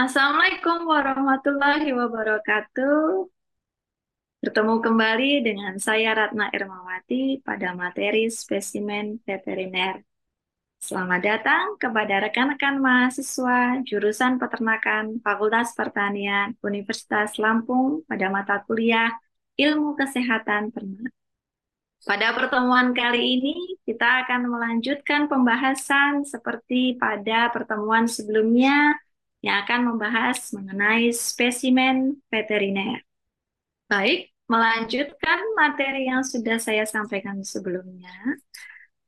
Assalamualaikum warahmatullahi wabarakatuh. Bertemu kembali dengan saya Ratna Ermawati pada materi spesimen veteriner. Selamat datang kepada rekan-rekan mahasiswa jurusan Peternakan Fakultas Pertanian Universitas Lampung pada mata kuliah Ilmu Kesehatan Ternak. Pada pertemuan kali ini, kita akan melanjutkan pembahasan seperti pada pertemuan sebelumnya yang akan membahas mengenai spesimen veteriner. Baik, melanjutkan materi yang sudah saya sampaikan sebelumnya.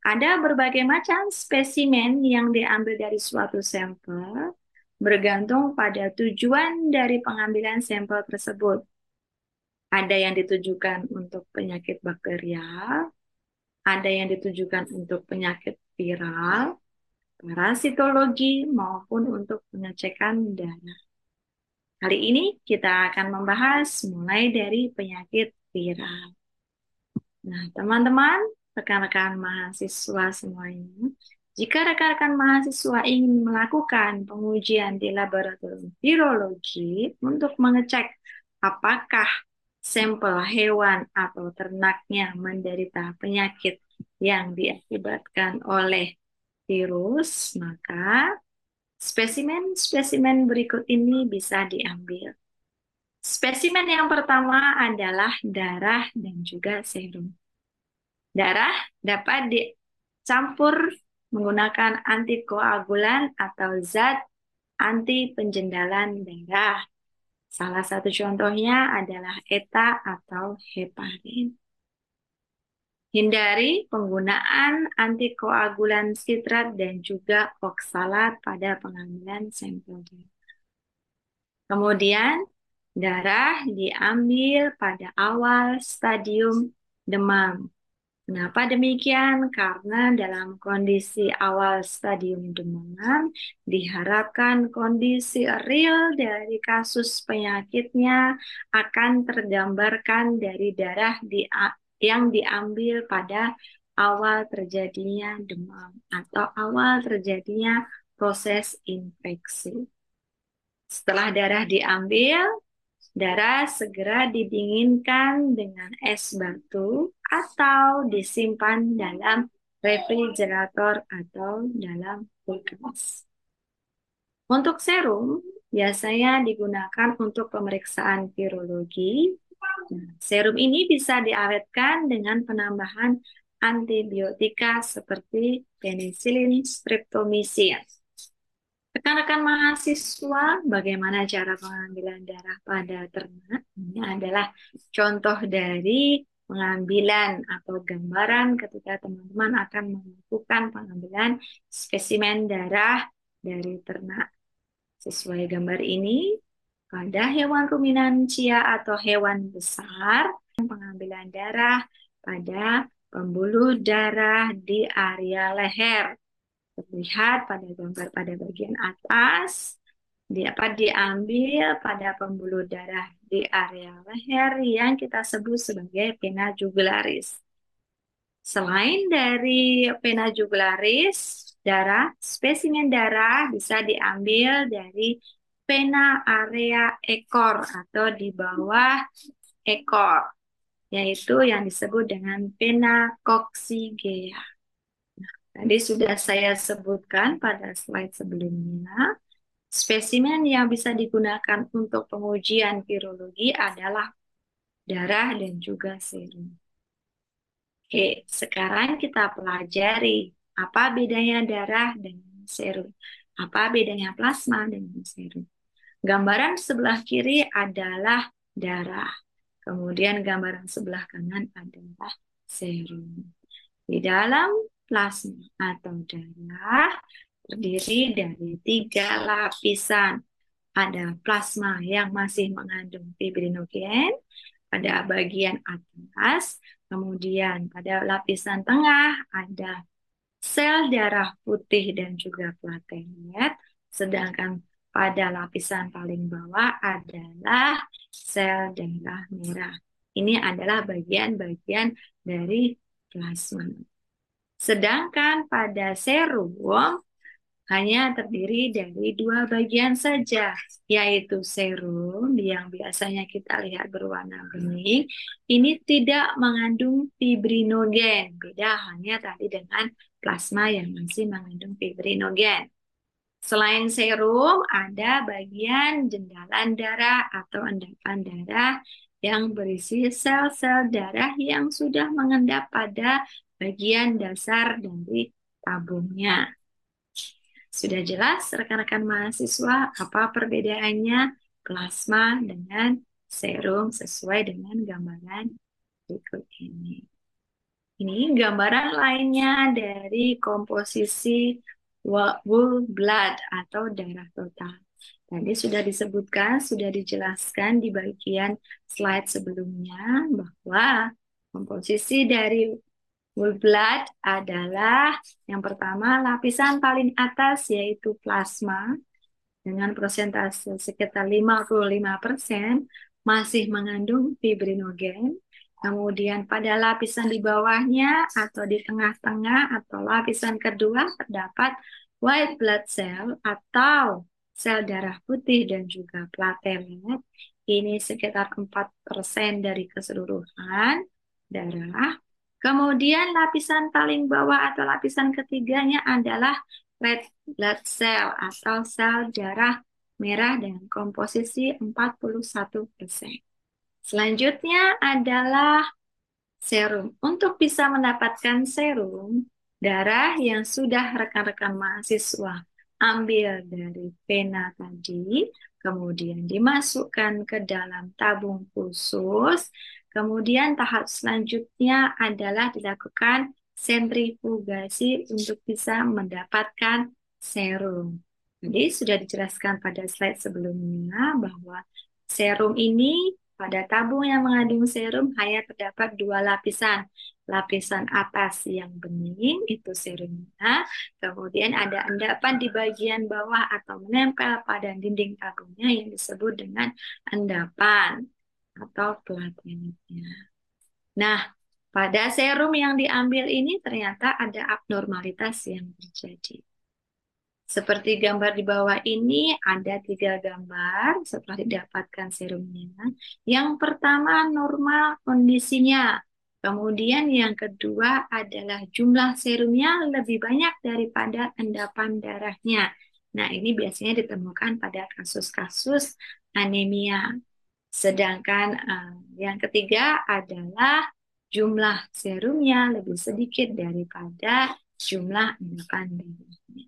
Ada berbagai macam spesimen yang diambil dari suatu sampel, bergantung pada tujuan dari pengambilan sampel tersebut. Ada yang ditujukan untuk penyakit bakterial, ada yang ditujukan untuk penyakit viral, parasitologi, maupun untuk pengecekan darah. Kali ini kita akan membahas mulai dari penyakit viral. Nah, teman-teman, rekan-rekan mahasiswa semuanya, jika rekan-rekan mahasiswa ingin melakukan pengujian di laboratorium virologi untuk mengecek apakah sampel hewan atau ternaknya menderita penyakit yang diakibatkan oleh virus, maka spesimen-spesimen berikut ini bisa diambil. Spesimen yang pertama adalah darah dan juga serum. Darah dapat dicampur menggunakan antikoagulan atau zat anti penjendalan darah. Salah satu contohnya adalah ETA atau heparin. Hindari penggunaan antikoagulan sitrat dan juga oksalat pada pengambilan sampel darah. Kemudian, darah diambil pada awal stadium demam. Kenapa demikian? Karena dalam kondisi awal stadium demam, diharapkan kondisi real dari kasus penyakitnya akan tergambarkan dari darah yang diambil pada awal terjadinya demam atau awal terjadinya proses infeksi. Setelah darah diambil, darah segera didinginkan dengan es batu atau disimpan dalam refrigerator atau dalam kulkas. Untuk serum, biasanya digunakan untuk pemeriksaan virologi. Nah, serum ini bisa diawetkan dengan penambahan antibiotika seperti penicillin, streptomycin. Rekan-rekan mahasiswa, bagaimana cara pengambilan darah pada ternak? Ini adalah contoh dari pengambilan atau gambaran ketika teman-teman akan melakukan pengambilan spesimen darah dari ternak. Sesuai gambar ini, pada hewan ruminansia atau hewan besar, pengambilan darah pada pembuluh darah di area leher. Terlihat pada gambar pada bagian atas, dapat diambil pada pembuluh darah di area leher yang kita sebut sebagai vena jugularis. Selain dari vena jugularis, spesimen darah bisa diambil dari vena area ekor atau di bawah ekor, yaitu yang disebut dengan vena coccygia. Tadi sudah saya sebutkan pada slide sebelumnya, spesimen yang bisa digunakan untuk pengujian virologi adalah darah dan juga serum. Oke, sekarang kita pelajari apa bedanya darah dengan serum. Apa bedanya plasma dengan serum. Gambaran sebelah kiri adalah darah. Kemudian gambaran sebelah kanan adalah serum. Di dalam plasma atau darah terdiri dari 3 lapisan. Ada plasma yang masih mengandung fibrinogen pada bagian atas, kemudian pada lapisan tengah ada sel darah putih dan juga platelet, sedangkan pada lapisan paling bawah adalah sel darah merah. Ini adalah bagian-bagian dari plasma. Sedangkan pada serum hanya terdiri dari dua bagian saja, yaitu serum yang biasanya kita lihat berwarna bening, ini tidak mengandung fibrinogen. Beda hanya tadi dengan plasma yang masih mengandung fibrinogen. Selain serum, ada bagian jendalan darah atau endapan darah yang berisi sel-sel darah yang sudah mengendap pada bagian dasar dari tabungnya. Sudah jelas rekan-rekan mahasiswa apa perbedaannya plasma dengan serum sesuai dengan gambaran berikut ini. Ini gambaran lainnya dari komposisi whole blood atau darah total. Tadi sudah disebutkan, sudah dijelaskan di bagian slide sebelumnya bahwa komposisi dari whole blood adalah yang pertama lapisan paling atas yaitu plasma dengan persentase sekitar 55% masih mengandung fibrinogen. Kemudian pada lapisan di bawahnya atau di tengah-tengah atau lapisan kedua terdapat white blood cell atau sel darah putih dan juga platelet. Ini sekitar 4% dari keseluruhan darah. Kemudian lapisan paling bawah atau lapisan ketiganya adalah red blood cell atau sel darah merah dengan komposisi 41%. Selanjutnya adalah serum. Untuk bisa mendapatkan serum, darah yang sudah rekan-rekan mahasiswa ambil dari vena tadi, kemudian dimasukkan ke dalam tabung khusus, kemudian tahap selanjutnya adalah dilakukan sentrifugasi untuk bisa mendapatkan serum. Jadi sudah dijelaskan pada slide sebelumnya bahwa serum ini pada tabung yang mengandung serum hanya terdapat dua lapisan. Lapisan atas yang bening itu serumnya, kemudian ada endapan di bagian bawah atau menempel pada dinding tabungnya yang disebut dengan endapan atau plateletnya. Nah, pada serum yang diambil ini ternyata ada abnormalitas yang terjadi. Seperti gambar di bawah ini, ada 3 gambar setelah didapatkan serumnya. Yang pertama normal kondisinya. Kemudian yang kedua adalah jumlah serumnya lebih banyak daripada endapan darahnya. Nah, ini biasanya ditemukan pada kasus-kasus anemia. Sedangkan yang ketiga adalah jumlah serumnya lebih sedikit daripada jumlah endapan darahnya.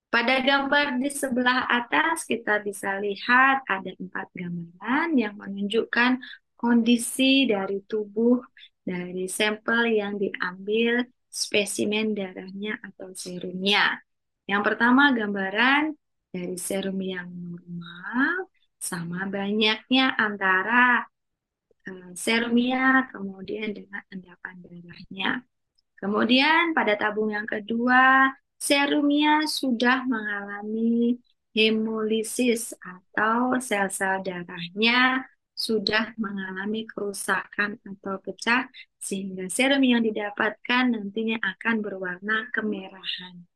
Pada gambar di sebelah atas kita bisa lihat ada 4 gambaran yang menunjukkan kondisi dari tubuh dari sampel yang diambil spesimen darahnya atau serumnya. Yang pertama gambaran dari serum yang normal sama banyaknya antara serumnya kemudian dengan endapan darahnya. Kemudian pada tabung yang kedua, serumnya sudah mengalami hemolisis atau sel-sel darahnya sudah mengalami kerusakan atau pecah sehingga serum yang didapatkan nantinya akan berwarna kemerahan.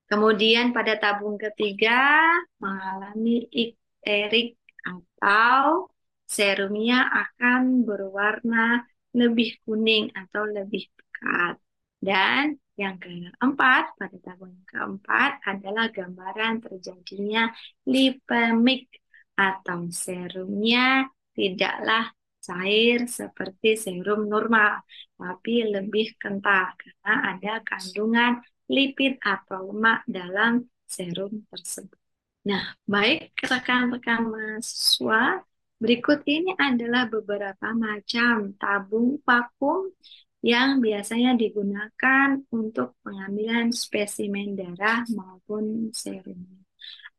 Kemudian pada tabung ketiga mengalami ikterik atau serumnya akan berwarna lebih kuning atau lebih pekat. Dan yang keempat, pada tabung yang keempat adalah gambaran terjadinya lipemik atau serumnya tidaklah cair seperti serum normal, tapi lebih kental karena ada kandungan lipid atau lemak dalam serum tersebut. Nah, baik rekan-rekan mahasiswa, berikut ini adalah beberapa macam tabung vakum yang biasanya digunakan untuk pengambilan spesimen darah maupun serum.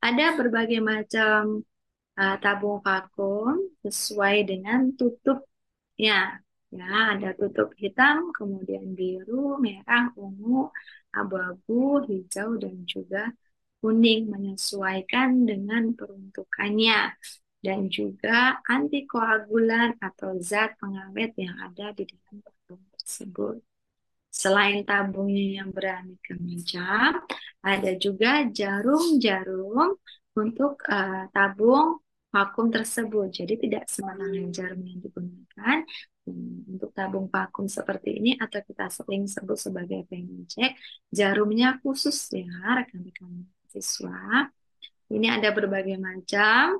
Ada berbagai macam tabung vakum sesuai dengan tutupnya. Ya, ada tutup hitam, kemudian biru, merah, ungu, abu-abu, hijau, dan juga kuning menyesuaikan dengan peruntukannya dan juga antikoagulan atau zat pengawet yang ada di dalam tabung tersebut. Selain tabungnya yang beraneka macam, ada juga jarum-jarum untuk tabung vakum tersebut. Jadi tidak sembarangan jarum yang digunakan. Untuk tabung vakum seperti ini atau kita sering sebut sebagai pengecek, jarumnya khusus ya rekan-rekan siswa. Ini ada berbagai macam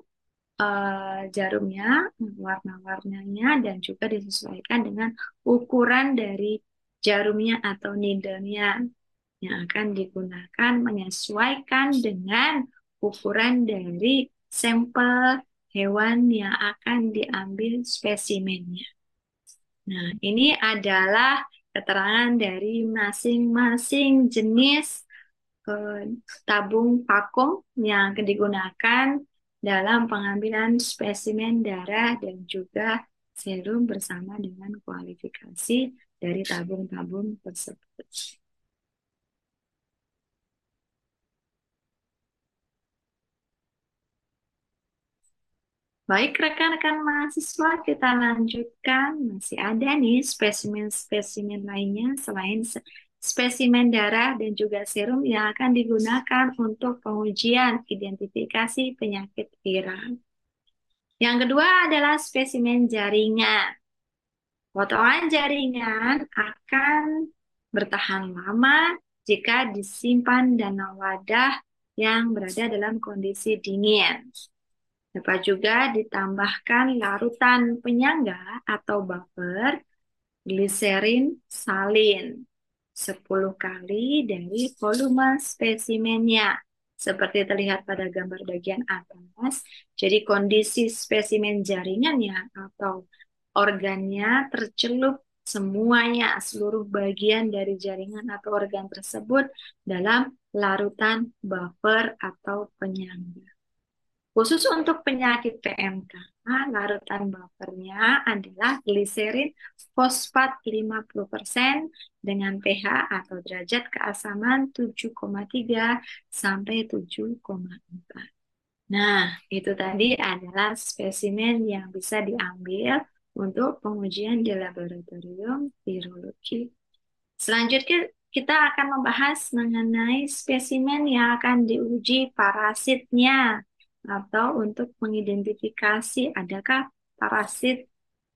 jarumnya, warna-warnanya, dan juga disesuaikan dengan ukuran dari jarumnya atau needle-nya yang akan digunakan menyesuaikan dengan ukuran dari sampel hewan yang akan diambil spesimennya. Nah, ini adalah keterangan dari masing-masing jenis eh, tabung vakum yang digunakan dalam pengambilan spesimen darah dan juga serum bersama dengan kualifikasi dari tabung-tabung tersebut. Baik, rekan-rekan mahasiswa, kita lanjutkan. Masih ada nih spesimen-spesimen lainnya selain spesimen darah dan juga serum yang akan digunakan untuk pengujian identifikasi penyakit tiram. Yang kedua adalah spesimen jaringan. Potongan jaringan akan bertahan lama jika disimpan dalam wadah yang berada dalam kondisi dingin. Dapat juga ditambahkan larutan penyangga atau buffer gliserin salin 10 kali dari volume spesimennya. Seperti terlihat pada gambar bagian atas, jadi kondisi spesimen jaringannya atau organnya tercelup semuanya, seluruh bagian dari jaringan atau organ tersebut dalam larutan buffer atau penyangga. Khusus untuk penyakit PMK, larutan buffernya adalah gliserin fosfat 50% dengan pH atau derajat keasaman 7,3 sampai 7,4. Nah, itu tadi adalah spesimen yang bisa diambil untuk pengujian di laboratorium virologi. Selanjutnya, kita akan membahas mengenai spesimen yang akan diuji parasitnya atau untuk mengidentifikasi adakah parasit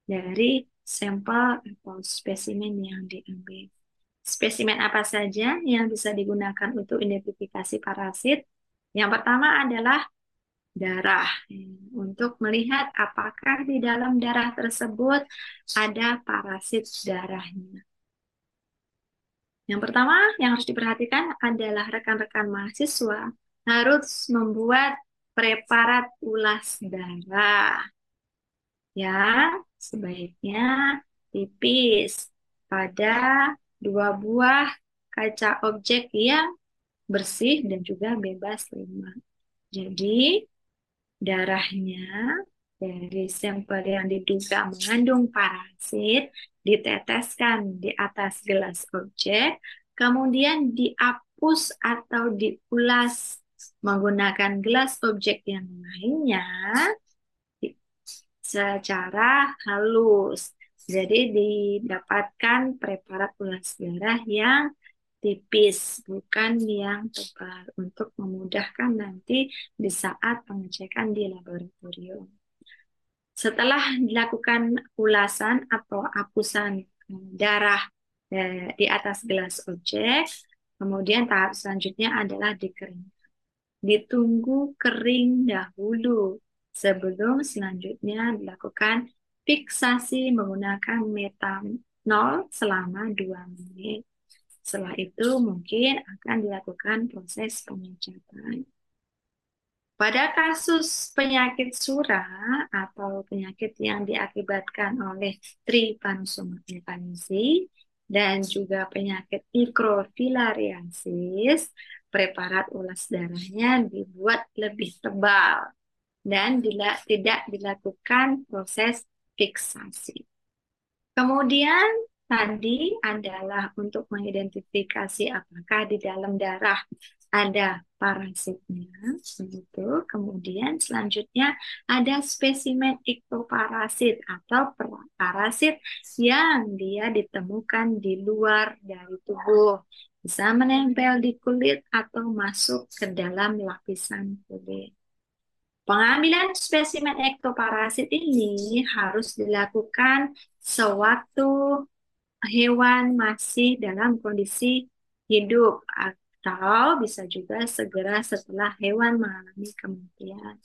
dari sampel atau spesimen yang diambil. Spesimen apa saja yang bisa digunakan untuk identifikasi parasit? Yang pertama adalah darah, untuk melihat apakah di dalam darah tersebut ada parasit darahnya. Yang pertama yang harus diperhatikan adalah rekan-rekan mahasiswa harus membuat preparat ulas darah yang sebaiknya tipis pada 2 buah kaca objek yang bersih dan juga bebas lemak. Jadi darahnya dari sampel yang diduga mengandung parasit diteteskan di atas gelas objek, kemudian dihapus atau diulas menggunakan gelas objek yang lainnya secara halus. Jadi didapatkan preparat ulas darah yang tipis, bukan yang tebal, untuk memudahkan nanti di saat pengecekan di laboratorium. Setelah dilakukan ulasan atau hapusan darah di atas gelas objek, kemudian tahap selanjutnya adalah dikeringkan. Ditunggu kering dahulu sebelum selanjutnya dilakukan fiksasi menggunakan metanol selama 2 menit. Setelah itu mungkin akan dilakukan proses pengecatan. Pada kasus penyakit surah atau penyakit yang diakibatkan oleh Trypanosoma influenzae dan juga penyakit mikrofilariasis, preparat ulas darahnya dibuat lebih tebal dan tidak dilakukan proses fiksasi. Kemudian tadi adalah untuk mengidentifikasi apakah di dalam darah ada parasitnya, begitu. Kemudian selanjutnya ada spesimen ektoparasit atau parasit yang dia ditemukan di luar dari tubuh. Bisa menempel di kulit atau masuk ke dalam lapisan kulit. Pengambilan spesimen ektoparasit ini harus dilakukan sewaktu hewan masih dalam kondisi hidup atau bisa juga segera setelah hewan mengalami kematian.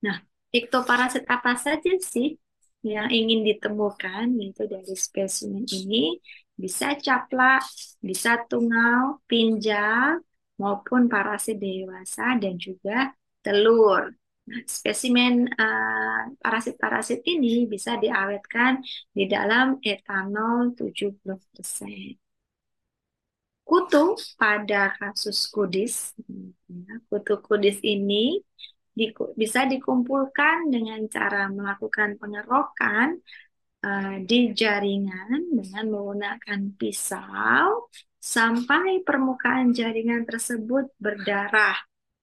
Nah, ektoparasit apa saja sih yang ingin ditemukan yaitu dari spesimen ini? Bisa caplak, bisa tungau, pinjal, maupun parasit dewasa dan juga telur. Nah, spesimen parasit-parasit ini bisa diawetkan di dalam etanol 70%. Kutu pada kasus kudis, ya, kutu kudis ini bisa dikumpulkan dengan cara melakukan pengerokan di jaringan dengan menggunakan pisau sampai permukaan jaringan tersebut berdarah.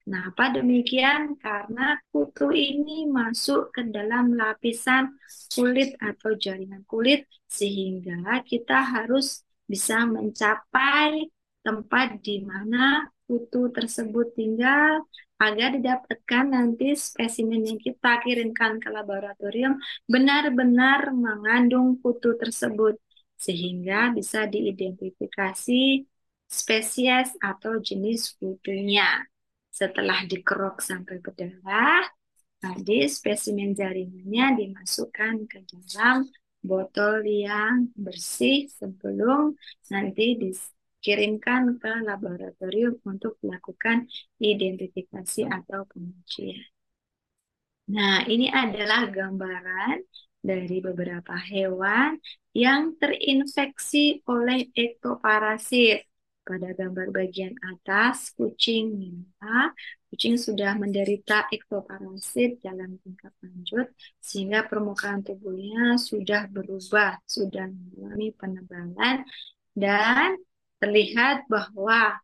Kenapa demikian? Karena kutu ini masuk ke dalam lapisan kulit atau jaringan kulit sehingga kita harus bisa mencapai tempat di mana kutu tersebut tinggal agar didapatkan nanti spesimen yang kita kirimkan ke laboratorium benar-benar mengandung kutu tersebut sehingga bisa diidentifikasi spesies atau jenis kutunya. Setelah dikerok sampai berdarah, tadi spesimen jaringannya dimasukkan ke dalam botol yang bersih sebelum nanti dikirimkan ke laboratorium untuk melakukan identifikasi atau pengujian. Nah, ini adalah gambaran dari beberapa hewan yang terinfeksi oleh ektoparasit. Pada gambar bagian atas, kucing merah, kucing sudah menderita ektoparasit dalam tingkat lanjut, sehingga permukaan tubuhnya sudah berubah, sudah mengalami penebalan, dan terlihat bahwa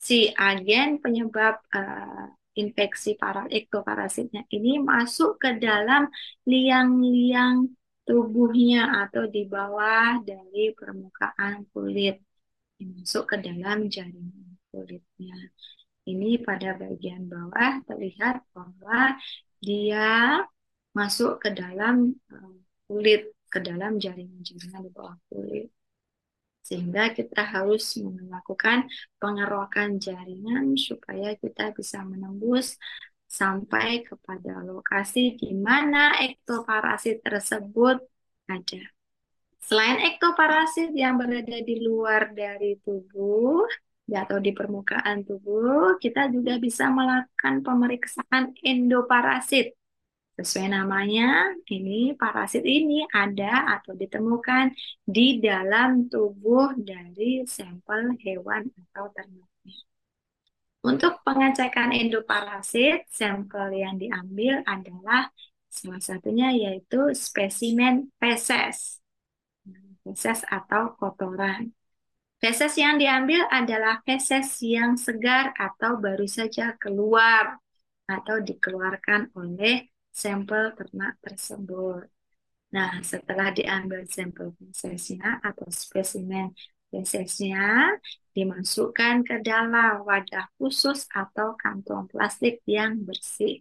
si agen penyebab infeksi ektoparasitnya ini masuk ke dalam liang-liang tubuhnya atau di bawah dari permukaan kulit, masuk ke dalam jaringan kulitnya. Ini pada bagian bawah terlihat bahwa dia masuk ke dalam kulit, ke dalam jaringan-jaringan di bawah kulit. Sehingga kita harus melakukan pengerokan jaringan supaya kita bisa menembus sampai kepada lokasi di mana ektoparasit tersebut ada. Selain ektoparasit yang berada di luar dari tubuh atau di permukaan tubuh, kita juga bisa melakukan pemeriksaan endoparasit. Sesuai namanya, ini parasit ini ada atau ditemukan di dalam tubuh dari sampel hewan atau ternak. Untuk pengecekan endoparasit, sampel yang diambil adalah salah satunya yaitu spesimen feses. Feses atau kotoran. Feses yang diambil adalah feses yang segar atau baru saja keluar atau dikeluarkan oleh sampel ternak tersebut. Nah, setelah diambil sampel fesesnya atau spesimen fesesnya, dimasukkan ke dalam wadah khusus atau kantong plastik yang bersih.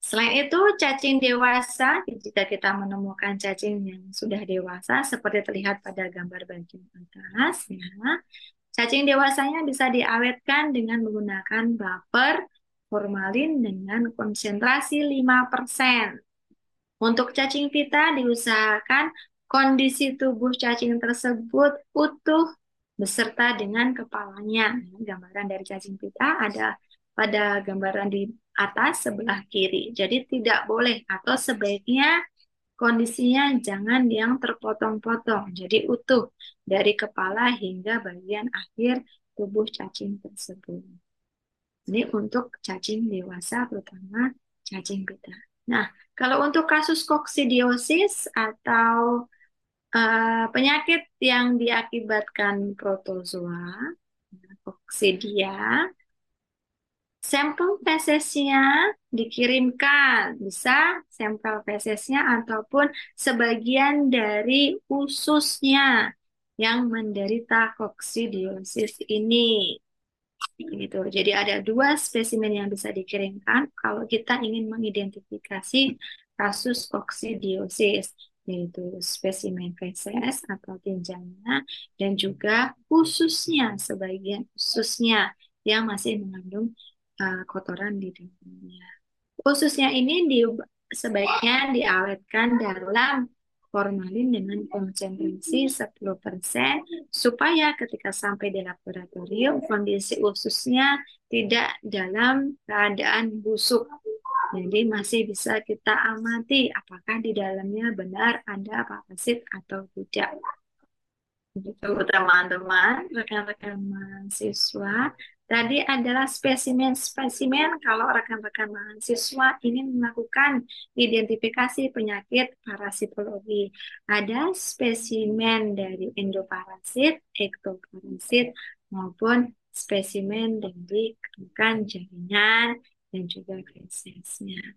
Selain itu, cacing dewasa, jika kita menemukan cacing yang sudah dewasa, seperti terlihat pada gambar bagian atas, ya, cacing dewasanya bisa diawetkan dengan menggunakan buffer formalin dengan konsentrasi 5%. Untuk cacing pita diusahakan kondisi tubuh cacing tersebut utuh beserta dengan kepalanya. Gambaran dari cacing pita ada pada gambaran di atas sebelah kiri. Jadi tidak boleh atau sebaiknya kondisinya jangan yang terpotong-potong. Jadi utuh dari kepala hingga bagian akhir tubuh cacing tersebut. Ini untuk cacing dewasa, terutama cacing pita. Nah, kalau untuk kasus koksidiosis atau penyakit yang diakibatkan protozoa, koksidea, sampel fesesnya dikirimkan, bisa sampel fesesnya ataupun sebagian dari ususnya yang menderita koksidiosis ini. Gitu. Jadi ada dua spesimen yang bisa dikirimkan kalau kita ingin mengidentifikasi kasus koksidiosis, yaitu spesimen feses atau tinjanya dan juga ususnya, sebagian ususnya yang masih mengandung kotoran di dalamnya. Khususnya ini sebaiknya diawetkan dalam formalin dengan konsentrasi 10% supaya ketika sampai di laboratorium kondisi ususnya tidak dalam keadaan busuk. Jadi masih bisa kita amati apakah di dalamnya benar ada parasit atau tidak. Itu teman-teman, rekan-rekan mahasiswa. Tadi adalah spesimen-spesimen kalau rekan-rekan mahasiswa ingin melakukan identifikasi penyakit parasitologi. Ada spesimen dari endoparasit, ektoparasit, maupun spesimen dari kerukan jaringan dan juga fesesnya.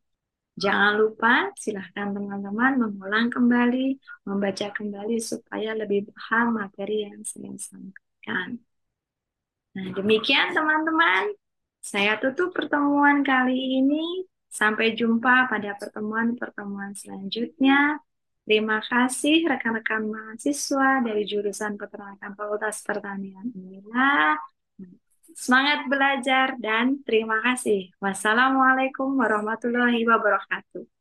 Jangan lupa, silahkan teman-teman mengulang kembali, membaca kembali supaya lebih paham materi yang saya sampaikan. Nah, demikian teman-teman. Saya tutup pertemuan kali ini. Sampai jumpa pada pertemuan-pertemuan selanjutnya. Terima kasih rekan-rekan mahasiswa dari jurusan Peternakan Fakultas Pertanian Unila. Semangat belajar dan terima kasih. Wassalamualaikum warahmatullahi wabarakatuh.